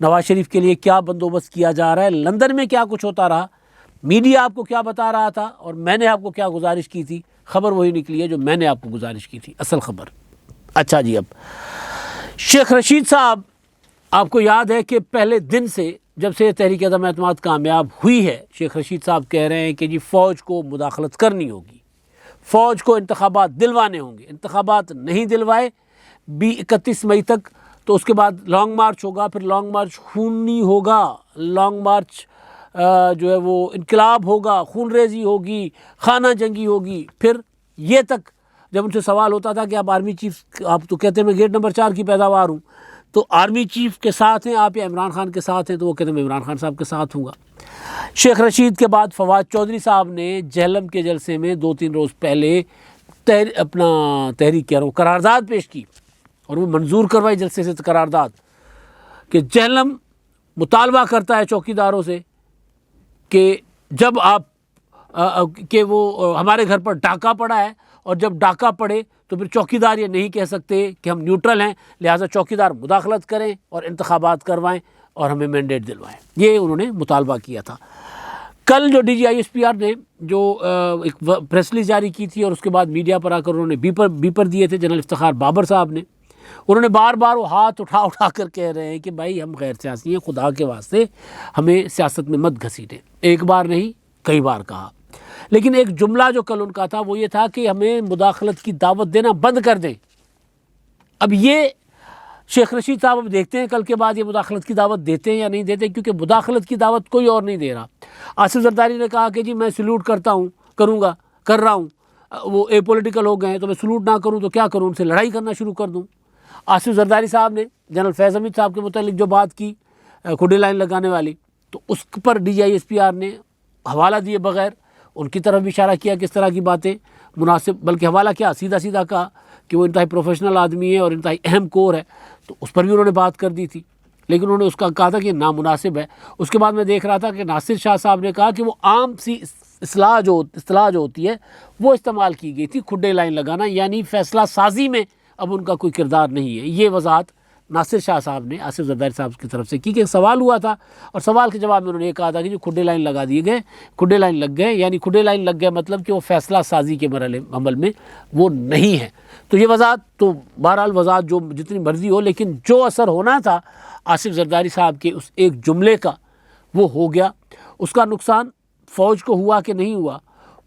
نواز شریف کے لیے کیا بندوبست کیا جا رہا ہے، لندن میں کیا کچھ ہوتا رہا، میڈیا آپ کو کیا بتا رہا تھا، اور میں نے آپ کو کیا گزارش کی تھی، خبر وہی نکلی ہے جو میں نے آپ کو گزارش کی تھی، اصل خبر۔ اچھا جی، اب شیخ رشید صاحب، آپ کو یاد ہے کہ پہلے دن سے جب سے تحریک عدم اعتماد کامیاب ہوئی ہے، شیخ رشید صاحب کہہ رہے ہیں کہ جی فوج کو مداخلت کرنی ہوگی، فوج کو انتخابات دلوانے ہوں گے، انتخابات نہیں دلوائے 31 مئی تک تو اس کے بعد لانگ مارچ ہوگا، پھر لانگ مارچ خونی ہوگا، لانگ مارچ جو ہے وہ انقلاب ہوگا، خون ریزی ہوگی، خانہ جنگی ہوگی۔ پھر یہ تک جب ان سے سوال ہوتا تھا کہ آپ آرمی چیف، آپ تو کہتے ہیں میں گیٹ نمبر 4 کی پیداوار ہوں، تو آرمی چیف کے ساتھ ہیں آپ یا عمران خان کے ساتھ ہیں، تو وہ کہتے ہیں میں عمران خان صاحب کے ساتھ ہوں گا۔ شیخ رشید کے بعد فواد چودھری صاحب نے جہلم کے جلسے میں 2-3 روز پہلے اپنا تحریک کہہ رہا ہوں قرارداد پیش کی، اور وہ منظور کروائی جلسے سے قرارداد کہ جہلم مطالبہ کرتا ہے چوکیداروں سے کہ جب آپ کہ وہ ہمارے گھر پر ڈاکہ پڑا ہے، اور جب ڈاکہ پڑے تو پھر چوکیدار یہ نہیں کہہ سکتے کہ ہم نیوٹرل ہیں، لہٰذا چوکیدار مداخلت کریں اور انتخابات کروائیں اور ہمیں مینڈیٹ دلوائیں۔ یہ انہوں نے مطالبہ کیا تھا۔ کل جو D G I S P R نے جو ایک پریس ریلیز جاری کی تھی، اور اس کے بعد میڈیا پر آ کر انہوں نے بیپر دیے تھے جنرل افتخار بابر صاحب نے، انہوں نے بار بار وہ ہاتھ اٹھا کر کہہ رہے ہیں کہ بھائی ہم غیر سیاسی ہیں، خدا کے واسطے ہمیں سیاست میں مت گھسیٹیں۔ ایک بار نہیں کئی بار کہا، لیکن ایک جملہ جو کل ان کا تھا وہ یہ تھا کہ ہمیں مداخلت کی دعوت دینا بند کر دیں۔ اب یہ شیخ رشید صاحب اب دیکھتے ہیں کل کے بعد یہ مداخلت کی دعوت دیتے ہیں یا نہیں دیتے، کیونکہ مداخلت کی دعوت کوئی اور نہیں دے رہا۔ آصف زرداری نے کہا کہ جی میں سلوٹ کر رہا ہوں، وہ اے پولیٹیکل ہو گئے ہیں تو میں سلوٹ نہ کروں تو کیا کروں، ان سے لڑائی کرنا شروع کر دوں۔ آصف زرداری صاحب نے جنرل فیض حمید صاحب کے متعلق جو بات کی کھڈے لائن لگانے والی، تو اس پر D G I S P R نے حوالہ دیے بغیر ان کی طرف بھی اشارہ کیا کہ اس طرح کی باتیں مناسب، بلکہ حوالہ کیا سیدھا کہا کہ وہ انتہائی پروفیشنل آدمی ہے اور انتہائی اہم کور ہے، تو اس پر بھی انہوں نے بات کر دی تھی، لیکن انہوں نے اس کا کہا تھا کہ نامناسب ہے۔ اس کے بعد میں دیکھ رہا تھا کہ ناصر شاہ صاحب نے کہا کہ وہ عام سی اصطلاح جو ہوتی ہے وہ استعمال کی گئی تھی، کھڈے لائن لگانا، یعنی فیصلہ سازی میں اب ان کا کوئی کردار نہیں ہے۔ یہ وضاحت ناصر شاہ صاحب نے آصف زرداری صاحب کی طرف سے کی کہ سوال ہوا تھا، اور سوال کے جواب میں انہوں نے یہ کہا تھا کہ جو کھڈے لائن لگا دیے گئے، کھڈے لائن لگ گئے، یعنی کھڈے لائن لگ گئے مطلب کہ وہ فیصلہ سازی کے عمل میں وہ نہیں ہے۔ تو یہ وضاحت تو بہرحال وضاحت جو جتنی مرضی ہو، لیکن جو اثر ہونا تھا آصف زرداری صاحب کے اس ایک جملے کا وہ ہو گیا۔ اس کا نقصان فوج کو ہوا کہ نہیں ہوا،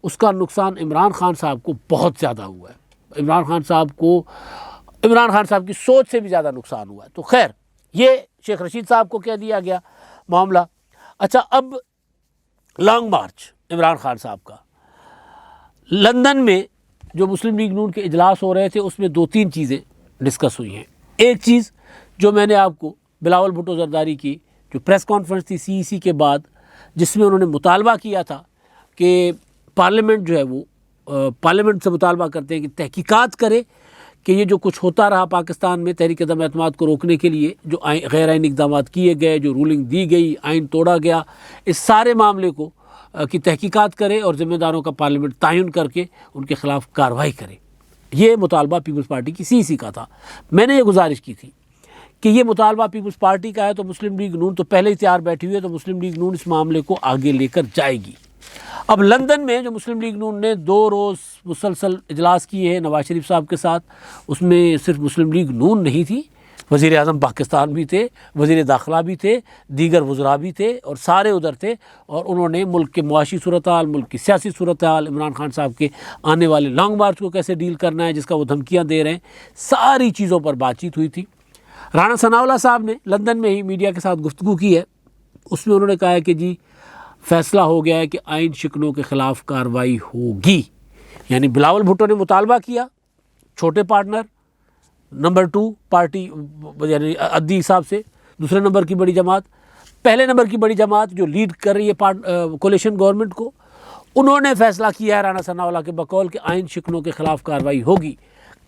اس کا نقصان عمران خان صاحب کو بہت زیادہ ہوا ہے۔ عمران خان صاحب کی سوچ سے بھی زیادہ نقصان ہوا ہے۔ تو خیر، یہ شیخ رشید صاحب کو کہہ دیا گیا معاملہ۔ اچھا، اب لانگ مارچ عمران خان صاحب کا، لندن میں جو مسلم لیگ نون کے اجلاس ہو رہے تھے اس میں 2-3 چیزیں ڈسکس ہوئی ہیں۔ ایک چیز جو میں نے آپ کو بلاول بھٹو زرداری کی جو پریس کانفرنس تھی سی ای سی کے بعد، جس میں انہوں نے مطالبہ کیا تھا کہ پارلیمنٹ جو ہے وہ پارلیمنٹ سے مطالبہ کرتے ہیں کہ تحقیقات کرے کہ یہ جو کچھ ہوتا رہا پاکستان میں تحریک عدم اعتماد کو روکنے کے لیے، جو غیر آئینی اقدامات کیے گئے، جو رولنگ دی گئی، آئین توڑا گیا، اس سارے معاملے کو کی تحقیقات کرے اور ذمہ داروں کا پارلیمنٹ تعین کر کے ان کے خلاف کارروائی کرے۔ یہ مطالبہ پیپلز پارٹی کی سی ای سی کا تھا۔ میں نے یہ گزارش کی تھی کہ یہ مطالبہ پیپلز پارٹی کا ہے تو مسلم لیگ نون تو پہلے ہی تیار بیٹھی ہوئی ہے، تو مسلم لیگ نون اس معاملے کو آگے لے کر جائے گی۔ اب لندن میں جو مسلم لیگ نون نے 2 روز مسلسل اجلاس کیے ہیں نواز شریف صاحب کے ساتھ، اس میں صرف مسلم لیگ نون نہیں تھی، وزیر اعظم پاکستان بھی تھے، وزیر داخلہ بھی تھے، دیگر وزراء بھی تھے، اور سارے ادھر تھے، اور انہوں نے ملک کے معاشی صورتحال، ملک کی سیاسی صورتحال، عمران خان صاحب کے آنے والے لانگ مارچ کو کیسے ڈیل کرنا ہے جس کا وہ دھمکیاں دے رہے ہیں، ساری چیزوں پر بات چیت ہوئی تھی۔ رانا ثناءاللہ صاحب نے لندن میں ہی میڈیا کے ساتھ گفتگو کی ہے، اس میں انہوں نے کہا ہے کہ جی فیصلہ ہو گیا ہے کہ آئین شکنوں کے خلاف کارروائی ہوگی، یعنی بلاول بھٹو نے مطالبہ کیا، چھوٹے پارٹنر، نمبر 2 پارٹی یعنی عدی حساب سے دوسرے نمبر کی بڑی جماعت، پہلے نمبر کی بڑی جماعت جو لیڈ کر رہی ہے کولیشن گورنمنٹ کو، انہوں نے فیصلہ کیا ہے رانا ثناءاللہ کے بقول کہ آئین شکنوں کے خلاف کارروائی ہوگی۔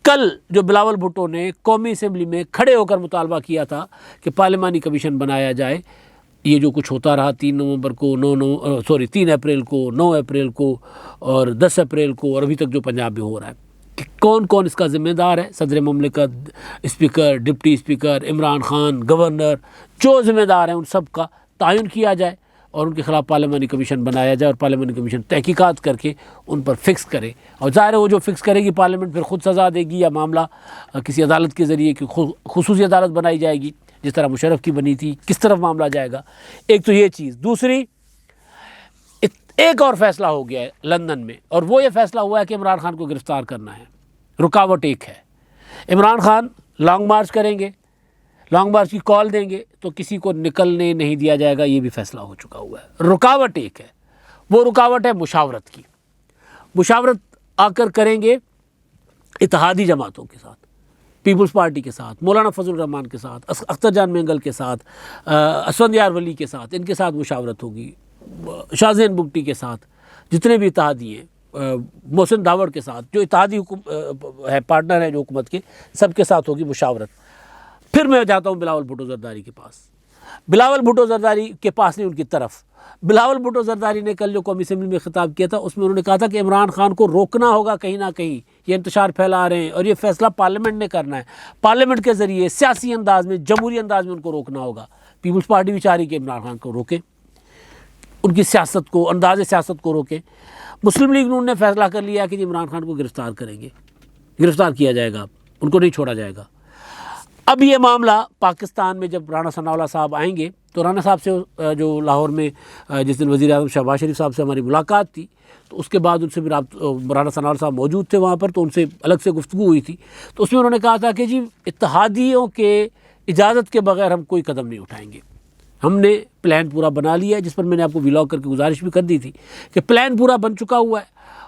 کل جو بلاول بھٹو نے قومی اسمبلی میں کھڑے ہو کر مطالبہ کیا تھا کہ پارلیمانی کمیشن بنایا جائے، یہ جو کچھ ہوتا رہا 3 اپریل کو، 9 اپریل کو اور 10 اپریل کو، اور ابھی تک جو پنجاب میں ہو رہا ہے، کہ کون کون اس کا ذمہ دار ہے. صدر مملکت، speaker, deputy speaker, Imran Khan, governor, جو ذمہ دار ہیں ان سب کا تعین کیا جائے اور ان کے خلاف پارلیمانی کمیشن بنایا جائے اور پارلیمانی کمیشن تحقیقات کر کے ان پر فکس کرے. اور ظاہر ہے وہ جو فکس کرے گی پارلیمنٹ پھر خود سزا دے گی یا معاملہ کسی عدالت کے ذریعے کی خصوصی عدالت بنائی جائے گی جس طرح مشرف کی بنی تھی. کس طرف معاملہ جائے گا. ایک تو یہ چیز. دوسری، ایک اور فیصلہ ہو گیا ہے لندن میں، اور وہ یہ فیصلہ ہوا ہے کہ عمران خان کو گرفتار کرنا ہے. رکاوٹ ایک ہے، عمران خان لانگ مارچ کریں گے، لانگ مارچ کی کال دیں گے تو کسی کو نکلنے نہیں دیا جائے گا. یہ بھی فیصلہ ہو چکا ہوا ہے. رکاوٹ ایک ہے، وہ رکاوٹ ہے مشاورت کی. مشاورت آ کر کریں گے اتحادی جماعتوں کے ساتھ، پیپلز پارٹی کے ساتھ، مولانا فضل الرحمان کے ساتھ، اختر جان مینگل کے ساتھ، اسفندیار ولی کے ساتھ. ان کے ساتھ مشاورت ہوگی. شاہ زین بگٹی کے ساتھ، جتنے بھی اتحادی ہیں، محسن داوڑ کے ساتھ، جو اتحادی ہے پارٹنر ہیں جو حکومت کے، سب کے ساتھ ہوگی مشاورت. پھر میں جاتا ہوں بلاول بھٹو زرداری کے پاس. بلاول بھٹو زرداری کے پاس نہیں، ان کی طرف. بلاول بھٹو زرداری نے کل جو قومی اسمبلی میں خطاب کیا تھا اس میں انہوں نے کہا تھا کہ عمران خان کو روکنا ہوگا کہیں نہ کہیں، یہ انتشار پھیلا رہے ہیں اور یہ فیصلہ پارلیمنٹ نے کرنا ہے. پارلیمنٹ کے ذریعے سیاسی انداز میں، جمہوری انداز میں ان کو روکنا ہوگا. پیپلز پارٹی بھی چاہ رہی کہ عمران خان کو روکیں، ان کی سیاست کو، انداز سیاست کو روکیں. مسلم لیگ نون نے فیصلہ کر لیا کہ عمران خان کو گرفتار کریں گے، گرفتار کیا جائے گا، ان کو نہیں چھوڑا جائے گا. اب یہ معاملہ پاکستان میں جب رانا ثناء اللہ صاحب آئیں گے تو رانا صاحب سے جو لاہور میں جس دن وزیر اعظم شہباز شریف صاحب سے ہماری ملاقات تھی تو اس کے بعد ان سے بھی رانا ثناء اللہ صاحب موجود تھے وہاں پر، تو ان سے الگ سے گفتگو ہوئی تھی. تو اس میں انہوں نے کہا تھا کہ جی اتحادیوں کے اجازت کے بغیر ہم کوئی قدم نہیں اٹھائیں گے. ہم نے پلان پورا بنا لیا ہے، جس پر میں نے آپ کو ویلاگ کر کے گزارش بھی کر دی تھی کہ پلان پورا بن چکا ہوا ہے.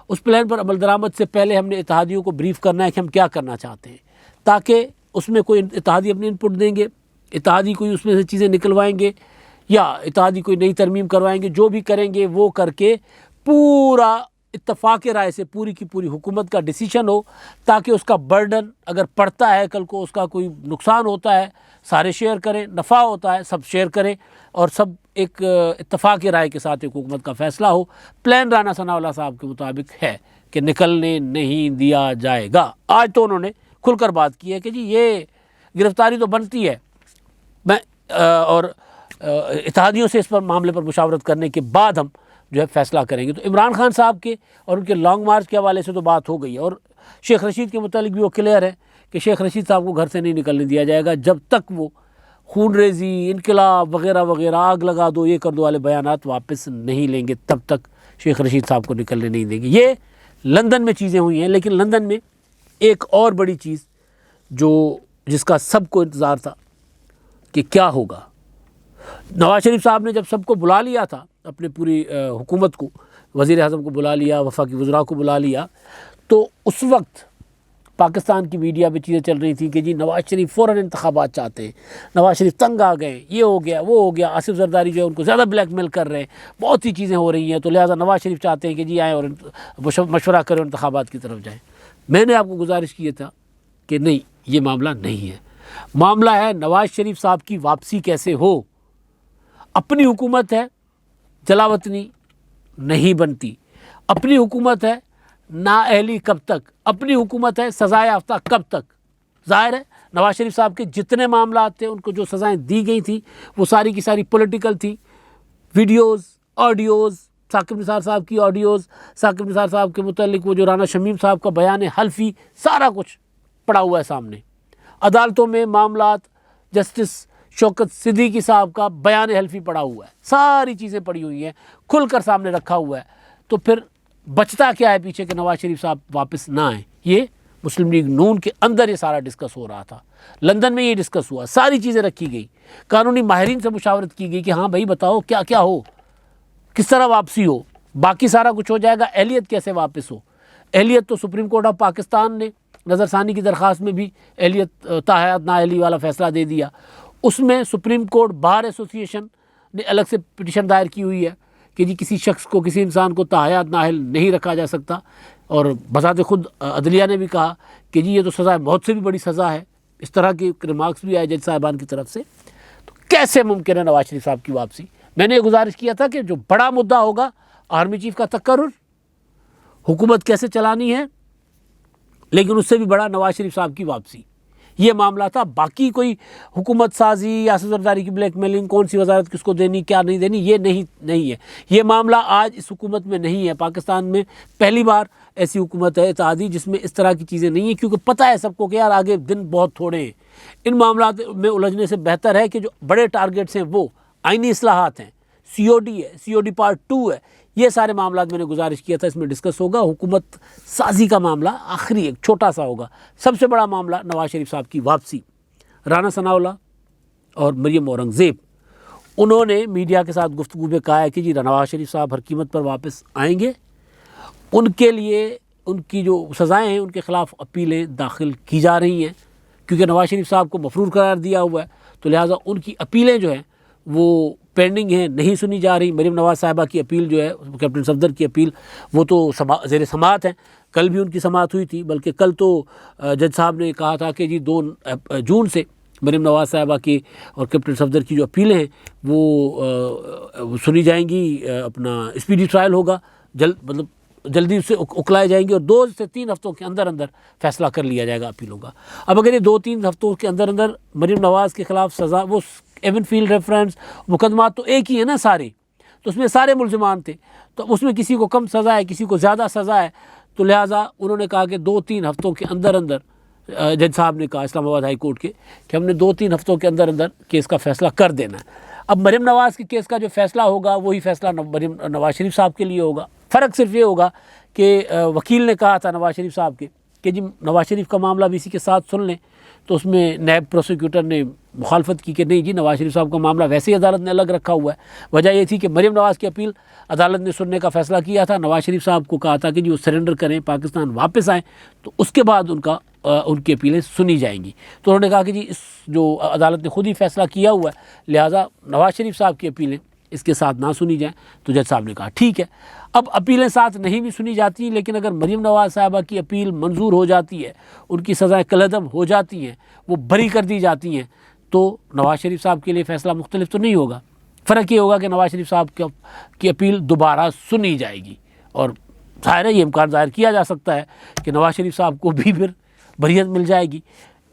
اس پلان پر عمل درآمد سے پہلے ہم نے اتحادیوں کو بریف کرنا ہے کہ ہم کیا کرنا چاہتے ہیں، تاکہ اس میں کوئی اتحادی اپنی انپٹ دیں گے، اتحادی کوئی اس میں سے چیزیں نکلوائیں گے یا اتحادی کوئی نئی ترمیم کروائیں گے. جو بھی کریں گے وہ کر کے پورا اتفاق رائے سے پوری کی پوری حکومت کا ڈیسیشن ہو، تاکہ اس کا برڈن اگر پڑتا ہے، کل کو اس کا کوئی نقصان ہوتا ہے سارے شیئر کریں، نفع ہوتا ہے سب شیئر کریں اور سب ایک اتفاق رائے کے ساتھ ایک حکومت کا فیصلہ ہو. پلان رانا ثناء اللہ صاحب کے مطابق ہے کہ نکلنے نہیں دیا جائے گا. آج تو انہوں نے کھل کر بات کی ہے کہ جی یہ گرفتاری تو بنتی ہے، میں اور اتحادیوں سے اس پر معاملے پر مشاورت کرنے کے بعد ہم جو ہے فیصلہ کریں گے. تو عمران خان صاحب کے اور ان کے لانگ مارچ کے حوالے سے تو بات ہو گئی ہے، اور شیخ رشید کے متعلق بھی وہ کلیئر ہے کہ شیخ رشید صاحب کو گھر سے نہیں نکلنے دیا جائے گا جب تک وہ خون ریزی، انقلاب وغیرہ وغیرہ، آگ لگا دو، یہ کر دو والے بیانات واپس نہیں لیں گے، تب تک شیخ رشید صاحب کو نکلنے نہیں دیں گے. یہ لندن میں چیزیں ہوئی ہیں. لیکن لندن میں ایک اور بڑی چیز جس کا سب کو انتظار تھا کہ کیا ہوگا. نواز شریف صاحب نے جب سب کو بلا لیا تھا، اپنے پوری حکومت کو، وزیر اعظم کو بلا لیا، وفاقی وزراء کو بلا لیا، تو اس وقت پاکستان کی میڈیا میں چیزیں چل رہی تھیں کہ جی نواز شریف فوراً انتخابات چاہتے ہیں، نواز شریف تنگ آ گئے، یہ ہو گیا وہ ہو گیا، آصف زرداری جو ہے ان کو زیادہ بلیک میل کر رہے ہیں، بہت سی چیزیں ہو رہی ہیں، تو لہٰذا نواز شریف چاہتے ہیں کہ جی آئیں اور مشورہ کریں اور انتخابات کی طرف جائیں. میں نے آپ کو گزارش کی تھا کہ نہیں، یہ معاملہ نہیں ہے. معاملہ ہے نواز شریف صاحب کی واپسی کیسے ہو. اپنی حکومت ہے، جلاوطنی نہیں بنتی. اپنی حکومت ہے، نااہلی کب تک. اپنی حکومت ہے، سزائے یافتہ کب تک. ظاہر ہے نواز شریف صاحب کے جتنے معاملات تھے ان کو جو سزائیں دی گئی تھیں وہ ساری کی ساری پولیٹیکل تھی. ویڈیوز، آڈیوز، ثاقب نثار صاحب کی آڈیوز، ثاقب نثار صاحب کے متعلق وہ جو رانا شمیم صاحب کا بیان حلفی، سارا کچھ پڑا ہوا ہے سامنے. عدالتوں میں معاملات، جسٹس شوکت صدیقی صاحب کا بیان حلفی پڑا ہوا ہے، ساری چیزیں پڑی ہوئی ہیں، کھل کر سامنے رکھا ہوا ہے. تو پھر بچتا کیا ہے پیچھے کہ نواز شریف صاحب واپس نہ آئیں. یہ مسلم لیگ نون کے اندر یہ سارا ڈسکس ہو رہا تھا. لندن میں یہ ڈسکس ہوا، ساری چیزیں رکھی گئی، قانونی ماہرین سے مشاورت کی گئی کہ ہاں بھائی بتاؤ کیا کیا ہو، کس طرح واپسی ہو. باقی سارا کچھ ہو جائے گا، اہلیت کیسے واپس ہو. اہلیت تو سپریم کورٹ آف پاکستان نے نظر ثانی کی درخواست میں بھی اہلیت تاحیات نااہلی والا فیصلہ دے دیا. اس میں سپریم کورٹ بار ایسوسی ایشن نے الگ سے پٹیشن دائر کی ہوئی ہے کہ جی کسی شخص کو، کسی انسان کو تاحیات نااہل نہیں رکھا جا سکتا. اور بذات خود عدلیہ نے بھی کہا کہ جی یہ تو سزا بہت سے بھی بڑی سزا ہے. اس طرح کے ریمارکس بھی آئے جج صاحبان کی طرف سے. تو کیسے ممکن ہے نواز شریف صاحب کی واپسی. میں نے یہ گزارش کیا تھا کہ جو بڑا مدعا ہوگا آرمی چیف کا تقرر، حکومت کیسے چلانی ہے لیکن اس سے بھی بڑا نواز شریف صاحب کی واپسی، یہ معاملہ تھا۔ باقی کوئی حکومت سازی یا سرداری کی بلیک میلنگ، کون سی وزارت کس کو دینی کیا نہیں دینی، یہ نہیں ہے۔ یہ معاملہ آج اس حکومت میں نہیں ہے۔ پاکستان میں پہلی بار ایسی حکومت ہے اتحادی جس میں اس طرح کی چیزیں نہیں ہیں، کیونکہ پتہ ہے سب کو کہ یار آگے دن بہت تھوڑے ہیں۔ ان معاملات میں الجھنے سے بہتر ہے کہ جو بڑے ٹارگیٹس ہیں وہ آئینی اصلاحات ہیں، سی او ڈی ہے، سی او ڈی پارٹ 2 ہے، یہ سارے معاملات میں نے گزارش کیا تھا اس میں ڈسکس ہوگا۔ حکومت سازی کا معاملہ آخری ایک چھوٹا سا ہوگا۔ سب سے بڑا معاملہ نواز شریف صاحب کی واپسی۔ رانا ثناء اللہ اور مریم اورنگزیب، انہوں نے میڈیا کے ساتھ گفتگو میں کہا ہے کہ جی نواز شریف صاحب ہر قیمت پر واپس آئیں گے، ان کے لیے ان کی جو سزائیں ہیں ان کے خلاف اپیلیں داخل کی جا رہی ہیں، کیونکہ نواز شریف صاحب کو مفرور قرار دیا ہوا ہے، تو لہٰذا ان کی اپیلیں جو ہیں وہ پینڈنگ ہیں، نہیں سنی جا رہی۔ مریم نواز صاحبہ کی اپیل جو ہے، کیپٹن صفدر کی اپیل، وہ تو زیر سماعت ہیں، کل بھی ان کی سماعت ہوئی تھی، بلکہ کل تو جج صاحب نے کہا تھا کہ جی 2 جون سے مریم نواز صاحبہ کی اور کیپٹن صفدر کی جو اپیلیں ہیں وہ سنی جائیں گی، اپنا اسپیڈی ٹرائل ہوگا، مطلب جلدی سے اکلائے جائیں گے، اور 2 سے 3 ہفتوں کے اندر فیصلہ کر لیا جائے گا اپیلوں کا۔ اب اگر یہ 2-3 ہفتوں کے اندر مریم نواز کے خلاف سزا، وہ ایون فیلڈ ریفرنس مقدمات تو ایک ہی ہے نا سارے، تو اس میں سارے ملزمان تھے، تو اس میں کسی کو کم سزا ہے، کسی کو زیادہ سزا ہے، تو لہٰذا انہوں نے کہا کہ 2-3 ہفتوں کے اندر جج صاحب نے کہا اسلام آباد ہائی کورٹ کے کہ ہم نے 2-3 ہفتوں کے اندر کیس کا فیصلہ کر دینا ہے۔ اب مریم نواز کے کیس کا جو فیصلہ ہوگا وہی فیصلہ نواز شریف صاحب کے لیے ہوگا۔ فرق صرف یہ ہوگا کہ وکیل نے کہا تھا نواز شریف صاحب کے کہ جی نواز شریف کا معاملہ بھی اسی کے ساتھ سن لیں، تو اس میں نیب پروسیکیوٹر نے مخالفت کی کہ نہیں جی نواز شریف صاحب کا معاملہ ویسے ہی عدالت نے الگ رکھا ہوا ہے۔ وجہ یہ تھی کہ مریم نواز کی اپیل عدالت نے سننے کا فیصلہ کیا تھا، نواز شریف صاحب کو کہا تھا کہ جی وہ سرنڈر کریں، پاکستان واپس آئیں، تو اس کے بعد ان کی اپیلیں سنی جائیں گی۔ تو انہوں نے کہا کہ جی اس جو عدالت نے خود ہی فیصلہ کیا ہوا ہے، لہٰذا نواز شریف صاحب کی اپیلیں اس کے ساتھ نہ سنی جائیں۔ تو جج صاحب نے کہا ٹھیک ہے۔ اب اپیلیں ساتھ نہیں بھی سنی جاتی، لیکن اگر مریم نواز صاحبہ کی اپیل منظور ہو جاتی ہے، ان کی سزائیں کالعدم ہو جاتی ہیں، وہ بری کر دی جاتی ہیں، تو نواز شریف صاحب کے لیے فیصلہ مختلف تو نہیں ہوگا۔ فرق یہ ہوگا کہ نواز شریف صاحب کی اپیل دوبارہ سنی جائے گی، اور ظاہر ہے یہ امکان ظاہر کیا جا سکتا ہے کہ نواز شریف صاحب کو بھی پھر بریت مل جائے گی۔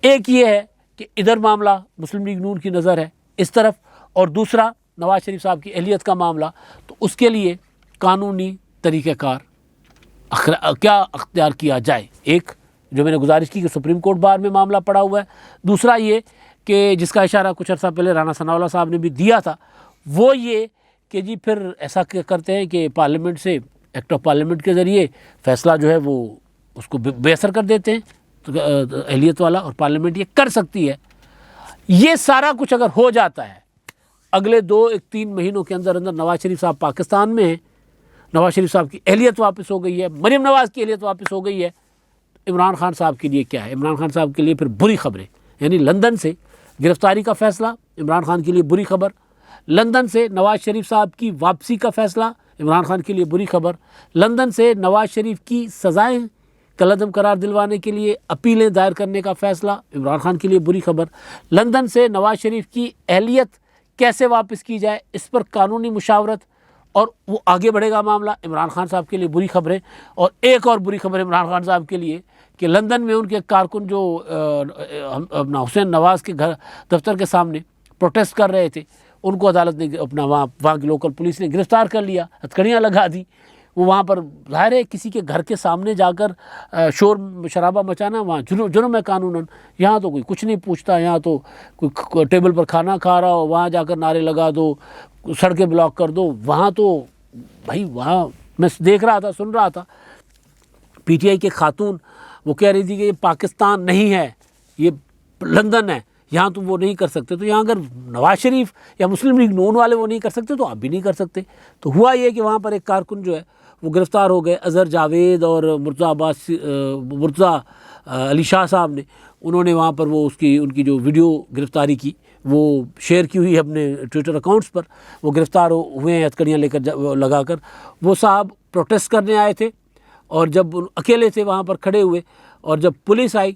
ایک یہ ہے کہ ادھر معاملہ مسلم لیگ نون کی نظر ہے اس طرف، اور دوسرا نواز شریف صاحب کی اہلیت کا معاملہ، تو اس کے لیے قانونی طریقہ کار کیا اختیار کیا جائے۔ ایک جو میں نے گزارش کی کہ سپریم کورٹ بار میں معاملہ پڑا ہوا ہے، دوسرا یہ کہ جس کا اشارہ کچھ عرصہ پہلے رانا ثناء اللہ صاحب نے بھی دیا تھا، وہ یہ کہ جی پھر ایسا کرتے ہیں کہ پارلیمنٹ سے ایکٹ آف پارلیمنٹ کے ذریعے فیصلہ جو ہے وہ اس کو بے اثر کر دیتے ہیں، تو اہلیت والا، اور پارلیمنٹ یہ کر سکتی ہے۔ یہ سارا کچھ اگر ہو جاتا ہے اگلے 2-3 مہینوں کے اندر نواز شریف صاحب پاکستان میں ہیں، نواز شریف صاحب کی اہلیت واپس ہو گئی ہے، مریم نواز کی اہلیت واپس ہو گئی ہے، عمران خان صاحب کے لیے کیا ہے؟ عمران خان صاحب کے لیے پھر بری خبریں، یعنی لندن سے گرفتاری کا فیصلہ عمران خان کے لیے بری خبر، لندن سے نواز شریف صاحب کی واپسی کا فیصلہ عمران خان کے لیے بری خبر، لندن سے نواز شریف کی سزائیں کالعدم قرار دلوانے کے لیے اپیلیں دائر کرنے کا فیصلہ عمران خان کے لیے بری خبر، لندن سے نواز شریف کی اہلیت کیسے واپس کی جائے اس پر قانونی مشاورت اور وہ آگے بڑھے گا معاملہ عمران خان صاحب کے لیے بری خبریں۔ اور ایک اور بری خبر عمران خان صاحب کے لیے کہ لندن میں ان کے کارکن جو اپنا حسین نواز کے گھر دفتر کے سامنے پروٹیسٹ کر رہے تھے، ان کو عدالت نے اپنا وہاں کی لوکل پولیس نے گرفتار کر لیا، ہتھکڑیاں لگا دی۔ وہ وہاں پر ظاہر ہے کسی کے گھر کے سامنے جا کر شور شرابہ مچانا وہاں جرم ہے قانوناً، یہاں تو کوئی کچھ نہیں پوچھتا، یہاں تو کوئی ٹیبل پر کھانا کھا رہا ہو وہاں جا کر نعرے لگا دو، سڑکیں بلاک کر دو، وہاں تو بھائی وہاں میں دیکھ رہا تھا، سن رہا تھا، پی ٹی آئی کے خاتون وہ کہہ رہی تھی کہ یہ پاکستان نہیں ہے، یہ لندن ہے، یہاں تم وہ نہیں کر سکتے۔ تو یہاں اگر نواز شریف یا مسلم لیگ نون والے وہ نہیں کر سکتے تو آپ بھی نہیں کر سکتے۔ تو ہوا یہ کہ وہاں پر ایک کارکن جو ہے وہ گرفتار ہو گئے، اظہر جاوید اور مرتضیٰ علی شاہ صاحب نے، انہوں نے وہاں پر وہ ان کی جو ویڈیو گرفتاری کی وہ شیئر کی ہوئی ہے اپنے ٹویٹر اکاؤنٹس پر، وہ گرفتار ہوئے ہیں ہتھکڑیاں لے کر لگا کر۔ وہ صاحب پروٹیسٹ کرنے آئے تھے، اور جب اکیلے تھے وہاں پر کھڑے ہوئے، اور جب پولیس آئی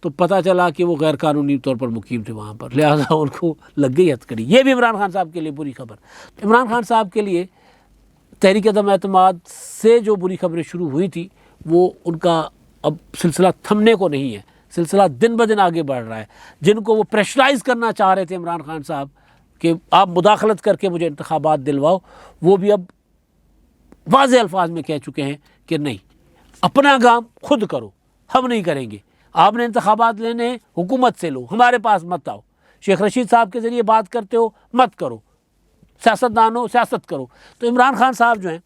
تو پتہ چلا کہ وہ غیر قانونی طور پر مقیم تھے وہاں پر، لہٰذا ان کو لگ گئی ہتھکڑی۔ یہ بھی عمران خان صاحب کے لیے بری خبر۔ عمران خان صاحب کے لیے تحریک عدم اعتماد سے جو بری خبریں شروع ہوئی تھی وہ ان کا اب سلسلہ تھمنے کو نہیں ہے، سلسلہ دن بدن آگے بڑھ رہا ہے۔ جن کو وہ پریشرائز کرنا چاہ رہے تھے عمران خان صاحب کہ آپ مداخلت کر کے مجھے انتخابات دلواؤ، وہ بھی اب واضح الفاظ میں کہہ چکے ہیں کہ نہیں، اپنا کام خود کرو، ہم نہیں کریں گے۔ آپ نے انتخابات لینے حکومت سے لو، ہمارے پاس مت آؤ۔ شیخ رشید صاحب کے ذریعے بات کرتے ہو، مت کرو، سیاستدان ہو سیاست کرو۔ تو عمران خان صاحب جو ہیں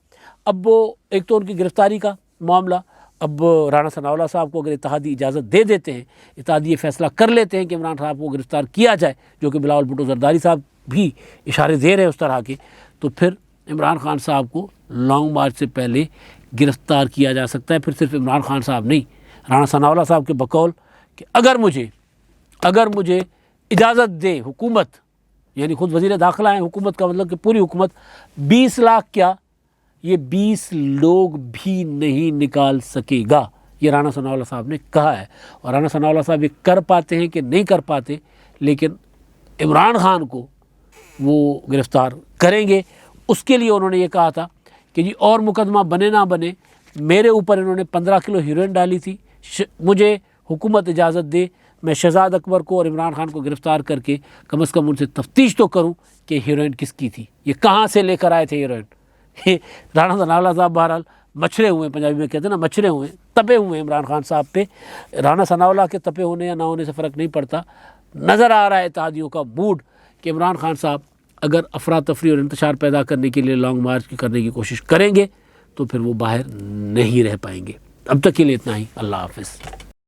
اب وہ ایک تو ان کی گرفتاری کا معاملہ، اب رانا ثناء اللہ صاحب کو اگر اتحادی اجازت دے دیتے ہیں، اتحادی یہ فیصلہ کر لیتے ہیں کہ عمران صاحب کو گرفتار کیا جائے، جو کہ بلاول بھٹو زرداری صاحب بھی اشارے دے رہے ہیں اس طرح کے، تو پھر عمران خان صاحب کو لانگ مارچ سے پہلے گرفتار کیا جا سکتا ہے۔ پھر صرف عمران خان صاحب نہیں، رانا ثناء اللہ صاحب کے بقول کہ اگر مجھے اجازت دے حکومت، یعنی خود وزیر داخلہ ہیں، حکومت کا مطلب کہ پوری حکومت، 20 لاکھ کیا، یہ 20 لوگ بھی نہیں نکال سکے گا، یہ رانا ثناء اللہ صاحب نے کہا ہے۔ اور رانا ثناء اللہ صاحب یہ کر پاتے ہیں کہ نہیں کر پاتے، لیکن عمران خان کو وہ گرفتار کریں گے۔ اس کے لیے انہوں نے یہ کہا تھا کہ جی اور مقدمہ بنے نہ بنے، میرے اوپر انہوں نے 15 کلو ہیروئن ڈالی تھی، مجھے حکومت اجازت دے میں شہزاد اکبر کو اور عمران خان کو گرفتار کر کے کم از کم ان سے تفتیش تو کروں کہ ہیروئن کس کی تھی، یہ کہاں سے لے کر آئے تھے ہیروئن۔ رانا ثناء اللہ صاحب بہرحال مچھرے ہوئے ہیں، پنجابی میں کہتے ہیں نا مچھرے ہوئے ہیں، تپے ہوئے ہیں عمران خان صاحب پہ۔ رانا ثناء اللہ کے تپے ہونے یا نہ ہونے سے فرق نہیں پڑتا، نظر آ رہا ہے اتحادیوں کا موڈ کہ عمران خان صاحب اگر افراتفری اور انتشار پیدا کرنے کے لیے لانگ مارچ کرنے کی کوشش کریں گے تو پھر وہ باہر نہیں رہ پائیں گے۔ اب تک کے لیے اتنا ہی، اللہ حافظ۔